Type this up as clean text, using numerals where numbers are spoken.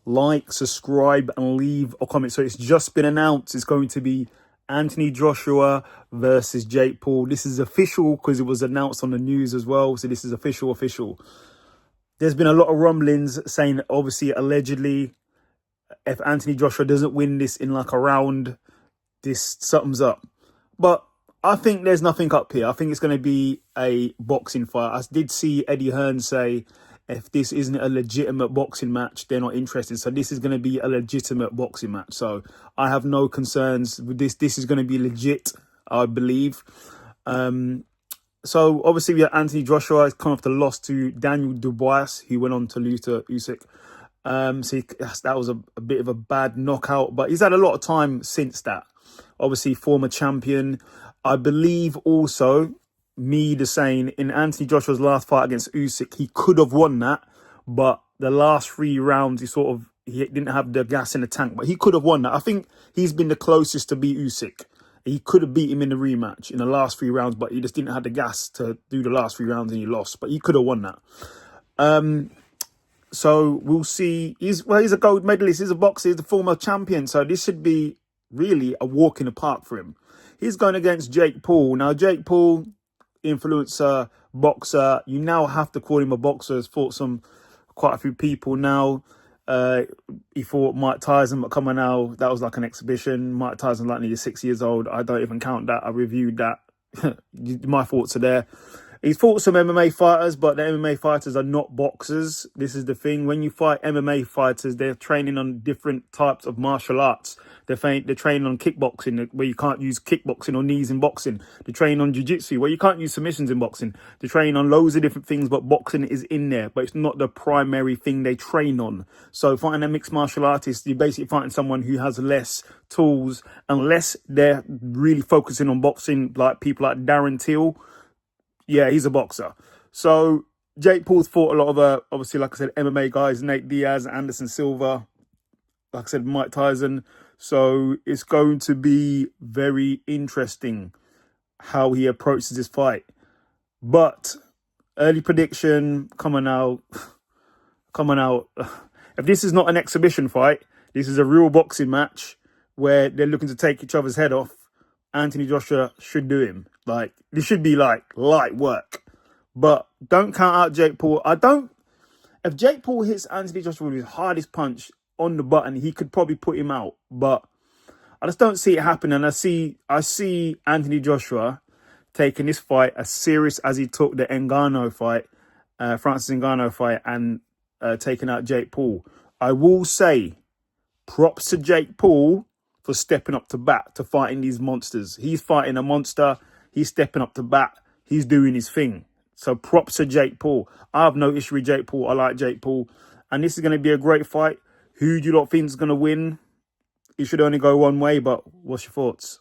like, subscribe, and leave a comment. So it's just been announced. It's going to be Anthony Joshua versus Jake Paul. This is official because it was announced on the news as well. So this is official. There's been a lot of rumblings saying, obviously, allegedly, if Anthony Joshua doesn't win this in like a round, this something's up. But I think there's nothing up here. I think it's going to be a boxing fight. I did see Eddie Hearn say, if this isn't a legitimate boxing match, they're not interested. So this is going to be a legitimate boxing match. So I have no concerns with this. This is going to be legit, I believe. So obviously we have Anthony Joshua. He's come off the loss to Daniel Dubois, who went on to lose to Usyk. That was a bit of a bad knockout, but he's had a lot of time since that. Obviously, former champion. I believe also, Mead is saying, in Anthony Joshua's last fight against Usyk, he could have won that, but the last 3 rounds, he didn't have the gas in the tank, but he could have won that. I think he's been the closest to beat Usyk. He could have beat him in the rematch in the last 3 rounds, but he just didn't have the gas to do the last 3 rounds and he lost. But he could have won that. So we'll see. He's a gold medalist. He's a boxer. He's the former champion. So this should be really a walk in the park for him. He's going against Jake Paul. Now, Jake Paul, influencer, boxer. You now have to call him a boxer. He's fought quite a few people now. He fought Mike Tyson, but come on now, that was like an exhibition. Mike Tyson's like nearly 6 years old. I don't even count that. I reviewed that. My thoughts are there. He's fought some MMA fighters, but the MMA fighters are not boxers. This is the thing. When you fight MMA fighters, they're training on different types of martial arts. They're training on kickboxing, where you can't use kickboxing or knees in boxing. They're training on jiu-jitsu, where you can't use submissions in boxing. They're training on loads of different things, but boxing is in there. But it's not the primary thing they train on. So fighting a mixed martial artist, you're basically fighting someone who has less tools, unless they're really focusing on boxing, like people like Darren Till. Yeah, he's a boxer. So Jake Paul's fought a lot of, obviously, like I said, MMA guys, Nate Diaz, Anderson Silva, like I said, Mike Tyson. So it's going to be very interesting how he approaches this fight. But early prediction, come on out. If this is not an exhibition fight, this is a real boxing match where they're looking to take each other's head off. Anthony Joshua should do him. Like, this should be like light work. But don't count out Jake Paul. If Jake Paul hits Anthony Joshua with his hardest punch on the button, he could probably put him out. But I just don't see it happen. And I see Anthony Joshua taking this fight as serious as he took the Ngannou fight, Francis Ngannou fight, and taking out Jake Paul. I will say, props to Jake Paul for stepping up to bat, to fighting these monsters. He's fighting a monster. He's stepping up to bat. He's doing his thing. So props to Jake Paul. I have no issue with Jake Paul. I like Jake Paul. And this is going to be a great fight. Who do you lot think is going to win? It should only go one way, but what's your thoughts?